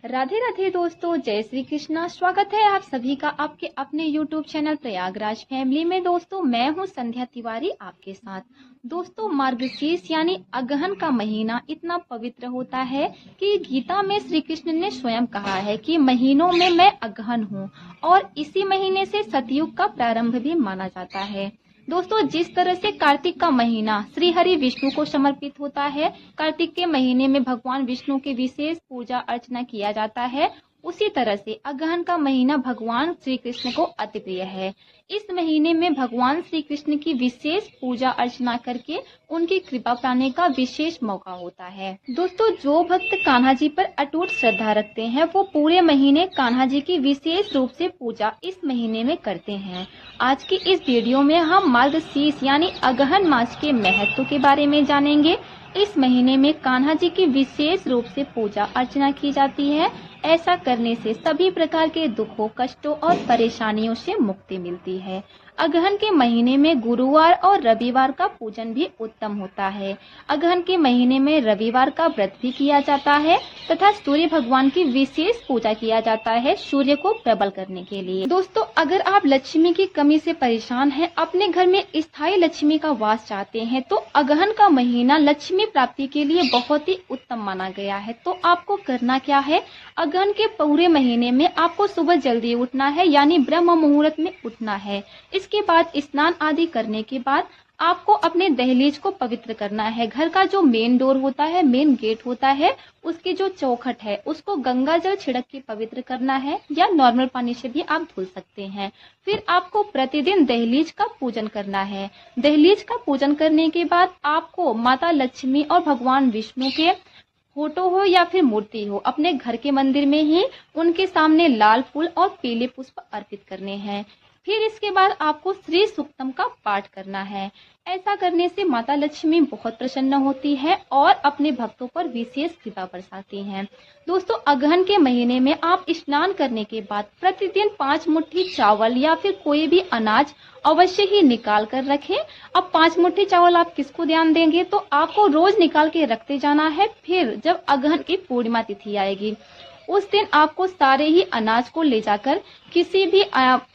राधे राधे दोस्तों, जय श्री कृष्णा। स्वागत है आप सभी का आपके अपने YouTube चैनल प्रयागराज फैमिली में। दोस्तों मैं हूं संध्या तिवारी आपके साथ। दोस्तों मार्गशीर्ष यानी अगहन का महीना इतना पवित्र होता है कि गीता में श्री कृष्ण ने स्वयं कहा है कि महीनों में मैं अगहन हूं, और इसी महीने से सतयुग का प्रारंभ भी माना जाता है। दोस्तों जिस तरह से कार्तिक का महीना श्री हरि विष्णु को समर्पित होता है, कार्तिक के महीने में भगवान विष्णु की विशेष पूजा अर्चना किया जाता है, उसी तरह से अगहन का महीना भगवान श्री कृष्ण को अति प्रिय है। इस महीने में भगवान श्री कृष्ण की विशेष पूजा अर्चना करके उनकी कृपा पाने का विशेष मौका होता है। दोस्तों जो भक्त कान्हा जी पर अटूट श्रद्धा रखते हैं वो पूरे महीने कान्हा जी की विशेष रूप से पूजा इस महीने में करते हैं। आज की इस वीडियो में हम मार्गशीर्ष यानी अगहन मास के महत्व के बारे में जानेंगे। इस महीने में कान्हा जी की विशेष रूप से पूजा अर्चना की जाती है। ऐसा करने से सभी प्रकार के दुखों, कष्टों और परेशानियों से मुक्ति मिलती है। अगहन के महीने में गुरुवार और रविवार का पूजन भी उत्तम होता है। अगहन के महीने में रविवार का व्रत भी किया जाता है तथा सूर्य भगवान की विशेष पूजा किया जाता है सूर्य को प्रबल करने के लिए। दोस्तों अगर आप लक्ष्मी की कमी से परेशान हैं, अपने घर में स्थायी लक्ष्मी का वास चाहते हैं, तो अगहन का महीना लक्ष्मी प्राप्ति के लिए बहुत ही उत्तम माना गया है। तो आपको करना क्या है, अगहन के पूरे महीने में आपको सुबह जल्दी उठना है, यानी ब्रह्म मुहूर्त में उठना है। इसके बाद स्नान आदि करने के बाद आपको अपने दहलीज को पवित्र करना है। घर का जो मेन डोर होता है, मेन गेट होता है, उसकी जो चौखट है उसको गंगा जल छिड़क के पवित्र करना है, या नॉर्मल पानी से भी आप धुल सकते हैं। फिर आपको प्रतिदिन दहलीज का पूजन करना है। दहलीज का पूजन करने के बाद आपको माता लक्ष्मी और भगवान विष्णु के फोटो हो या फिर मूर्ति हो, अपने घर के मंदिर में ही उनके सामने लाल फूल और पीले पुष्प अर्पित करने हैं। फिर इसके बाद आपको श्री सूक्तम का पाठ करना है। ऐसा करने से माता लक्ष्मी बहुत प्रसन्न होती है और अपने भक्तों पर विशेष कृपा बरसाती हैं। दोस्तों अगहन के महीने में आप स्नान करने के बाद प्रतिदिन 5 मुट्ठी चावल या फिर कोई भी अनाज अवश्य ही निकाल कर रखें। अब 5 मुट्ठी चावल आप किसको ध्यान देंगे, तो आपको रोज निकाल के रखते जाना है। फिर जब अगहन की पूर्णिमा तिथि आएगी उस दिन आपको सारे ही अनाज को ले जाकर किसी भी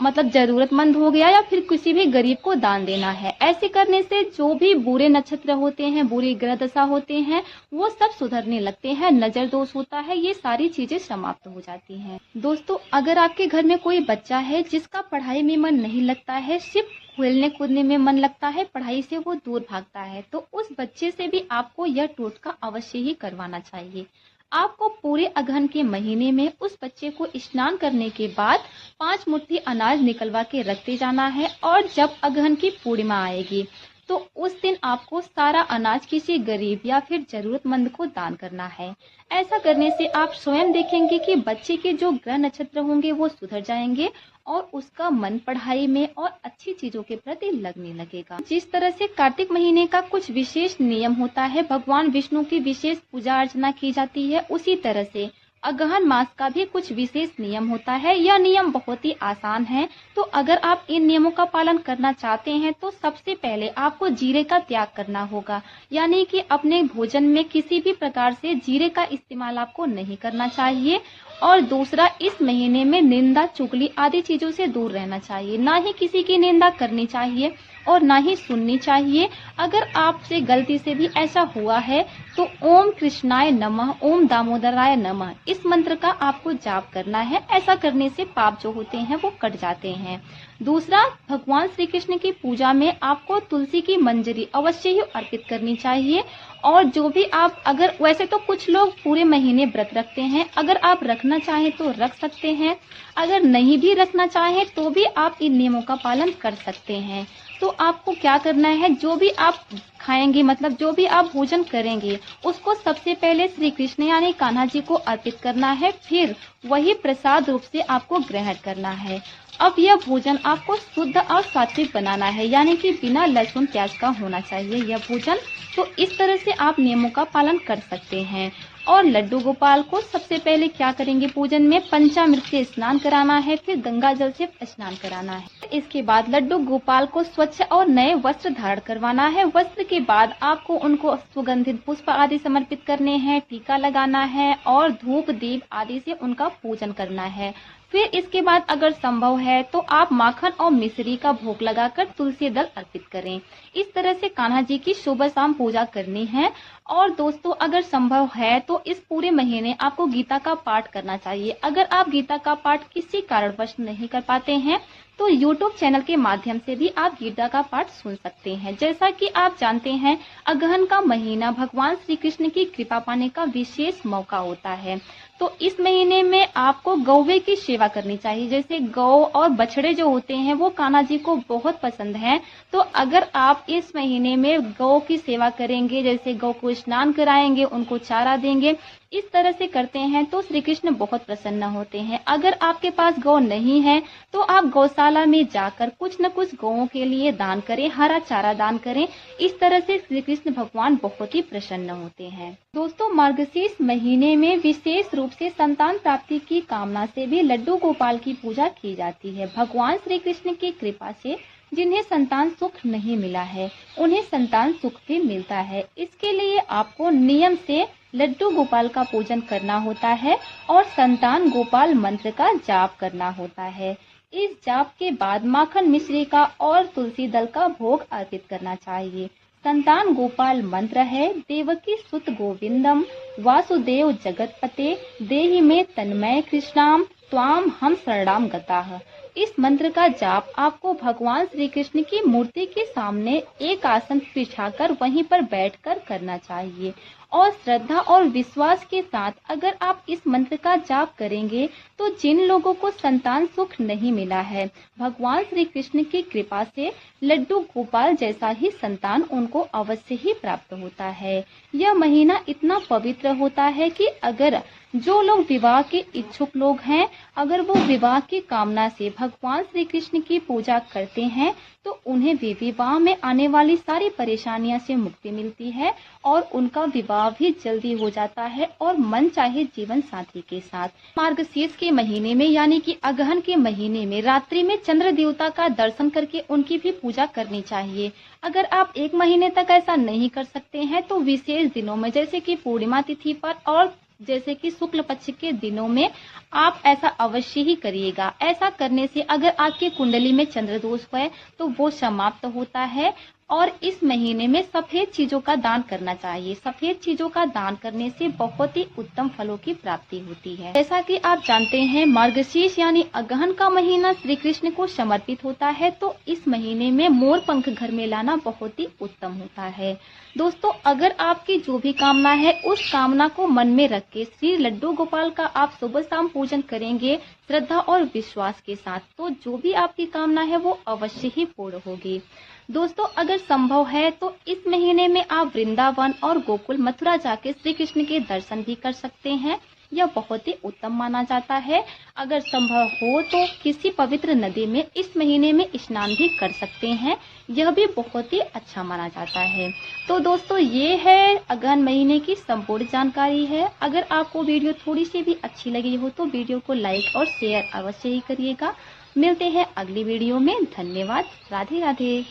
मतलब जरूरतमंद हो गया या फिर किसी भी गरीब को दान देना है। ऐसे करने से जो भी बुरे नक्षत्र होते हैं, बुरी ग्रह दशा होते हैं, वो सब सुधरने लगते हैं। नजर दोष होता है, ये सारी चीजें समाप्त हो जाती हैं। दोस्तों अगर आपके घर में कोई बच्चा है जिसका पढ़ाई में मन नहीं लगता है, सिर्फ खेलने कूदने में मन लगता है, पढ़ाई से वो दूर भागता है, तो उस बच्चे से भी आपको यह टोटका अवश्य ही करवाना चाहिए। आपको पूरे अगहन के महीने में उस बच्चे को स्नान करने के बाद 5 मुट्ठी अनाज निकलवा के रखते जाना है, और जब अगहन की पूर्णिमा आएगी तो उस दिन आपको सारा अनाज किसी गरीब या फिर जरूरतमंद को दान करना है। ऐसा करने से आप स्वयं देखेंगे कि बच्चे के जो ग्रह नक्षत्र होंगे वो सुधर जाएंगे और उसका मन पढ़ाई में और अच्छी चीजों के प्रति लगने लगेगा। जिस तरह से कार्तिक महीने का कुछ विशेष नियम होता है, भगवान विष्णु की विशेष पूजा अर्चना की जाती है, उसी तरह से अगहन मास का भी कुछ विशेष नियम होता है। यह नियम बहुत ही आसान है, तो अगर आप इन नियमों का पालन करना चाहते हैं तो सबसे पहले आपको जीरे का त्याग करना होगा, यानी कि अपने भोजन में किसी भी प्रकार से जीरे का इस्तेमाल आपको नहीं करना चाहिए। और दूसरा, इस महीने में निंदा, चुगली आदि चीजों से दूर रहना चाहिए। ना ही किसी की निंदा करनी चाहिए और ना ही सुननी चाहिए। अगर आपसे गलती से भी ऐसा हुआ है तो ओम कृष्णाय नमः, ओम दामोदराय नमः, इस मंत्र का आपको जाप करना है। ऐसा करने से पाप जो होते हैं वो कट जाते हैं। दूसरा, भगवान श्री कृष्ण की पूजा में आपको तुलसी की मंजरी अवश्य ही अर्पित करनी चाहिए। और जो भी आप, अगर वैसे तो कुछ लोग पूरे महीने व्रत रखते हैं, अगर आप रखना चाहें तो रख सकते हैं, अगर नहीं भी रखना चाहें तो भी आप इन नियमों का पालन कर सकते हैं। तो आपको क्या करना है, जो भी आप खाएंगे, मतलब जो भी आप भोजन करेंगे, उसको सबसे पहले श्री कृष्ण यानी कान्हा जी को अर्पित करना है। फिर वही प्रसाद रूप से आपको ग्रहण करना है। अब यह भोजन आपको शुद्ध और सात्विक बनाना है, यानी कि बिना लहसुन प्याज का होना चाहिए यह भोजन। तो इस तरह से आप नियमों का पालन कर सकते हैं। और लड्डू गोपाल को सबसे पहले क्या करेंगे, पूजन में पंचामृत से स्नान कराना है, फिर गंगा जल से स्नान कराना है। इसके बाद लड्डू गोपाल को स्वच्छ और नए वस्त्र धारण करवाना है। वस्त्र के बाद आपको उनको सुगंधित पुष्प आदि समर्पित करने हैं, टीका लगाना है और धूप दीप आदि से उनका पूजन करना है। फिर इसके बाद अगर संभव है तो आप माखन और मिश्री का भोग लगाकर तुलसी दल अर्पित करें। इस तरह से कान्हा जी की सुबह शाम पूजा करनी है। और दोस्तों अगर संभव है तो इस पूरे महीने आपको गीता का पाठ करना चाहिए। अगर आप गीता का पाठ किसी कारणवश नहीं कर पाते हैं तो YouTube चैनल के माध्यम से भी आप गीता का पाठ सुन सकते हैं। जैसा कि आप जानते हैं, अगहन का महीना भगवान श्री कृष्ण की कृपा पाने का विशेष मौका होता है। तो इस महीने में आपको गौवे की सेवा करनी चाहिए। जैसे गौ और बछड़े जो होते हैं वो कान्हा जी को बहुत पसंद हैं। तो अगर आप इस महीने में गौ की सेवा करेंगे, जैसे गौ को स्नान कराएंगे, उनको चारा देंगे, इस तरह से करते हैं तो श्री कृष्ण बहुत प्रसन्न होते हैं। अगर आपके पास गौ नहीं है तो आप गौशाला में जाकर कुछ न कुछ गौओं के लिए दान करें, हरा चारा दान करें। इस तरह से श्री कृष्ण भगवान बहुत ही प्रसन्न होते हैं। दोस्तों मार्गशीर्ष महीने में विशेष रूप से संतान प्राप्ति की कामना से भी लड्डू गोपाल की पूजा की जाती है। भगवान श्री कृष्ण की कृपा से जिन्हें संतान सुख नहीं मिला है उन्हें संतान सुख भी मिलता है। इसके लिए आपको नियम से लड्डू गोपाल का पूजन करना होता है और संतान गोपाल मंत्र का जाप करना होता है। इस जाप के बाद माखन मिश्री का और तुलसी दल का भोग अर्पित करना चाहिए। संतान गोपाल मंत्र है देवकी सुत गोविंदम वासुदेव जगतपते देहि में तन्मय कृष्णाम त्वाम हम शरणाम गताः। इस मंत्र का जाप आपको भगवान श्री कृष्ण की मूर्ति के सामने एक आसन बिछाकर वहीं पर बैठकर करना चाहिए और श्रद्धा और विश्वास के साथ अगर आप इस मंत्र का जाप करेंगे तो जिन लोगों को संतान सुख नहीं मिला है, भगवान श्री कृष्ण की कृपा से लड्डू गोपाल जैसा ही संतान उनको अवश्य ही प्राप्त होता है। यह महीना इतना पवित्र होता है कि अगर जो लोग विवाह के इच्छुक लोग हैं, अगर वो विवाह की कामना से भगवान श्री कृष्ण की पूजा करते हैं तो उन्हें भी विवाह में आने वाली सारी परेशानियां से मुक्ति मिलती है और उनका विवाह भी जल्दी हो जाता है और मन चाहे जीवन साथी के साथ। मार्गशीर्ष के महीने में यानी कि अगहन के महीने में रात्रि में चंद्र देवता का दर्शन करके उनकी भी पूजा करनी चाहिए। अगर आप एक महीने तक ऐसा नहीं कर सकते हैं तो विशेष दिनों में जैसे कि पूर्णिमा तिथि पर और जैसे कि शुक्ल पक्ष के दिनों में आप ऐसा अवश्य ही करिएगा। ऐसा करने से अगर आपकी कुंडली में चंद्र दोष है तो वो समाप्त होता है। और इस महीने में सफेद चीजों का दान करना चाहिए। सफेद चीजों का दान करने से बहुत ही उत्तम फलों की प्राप्ति होती है। जैसा कि आप जानते हैं, मार्गशीर्ष यानी अगहन का महीना श्री कृष्ण को समर्पित होता है, तो इस महीने में मोर पंख घर में लाना बहुत ही उत्तम होता है। दोस्तों, अगर आपकी जो भी कामना है उस कामना को मन में रख के श्री लड्डू गोपाल का आप सुबह शाम पूजन करेंगे श्रद्धा और विश्वास के साथ, तो जो भी आपकी कामना है वो अवश्य ही पूर्ण होगी। दोस्तों, अगर संभव है तो इस महीने में आप वृंदावन और गोकुल मथुरा जाके श्री कृष्ण के दर्शन भी कर सकते हैं। यह बहुत ही उत्तम माना जाता है। अगर संभव हो तो किसी पवित्र नदी में इस महीने में स्नान भी कर सकते हैं। यह भी बहुत ही अच्छा माना जाता है। तो दोस्तों, ये है अगहन महीने की संपूर्ण जानकारी है। अगर आपको वीडियो थोड़ी सी भी अच्छी लगी हो तो वीडियो को लाइक और शेयर अवश्य ही करिएगा। मिलते हैं अगली वीडियो में। धन्यवाद। राधे राधे।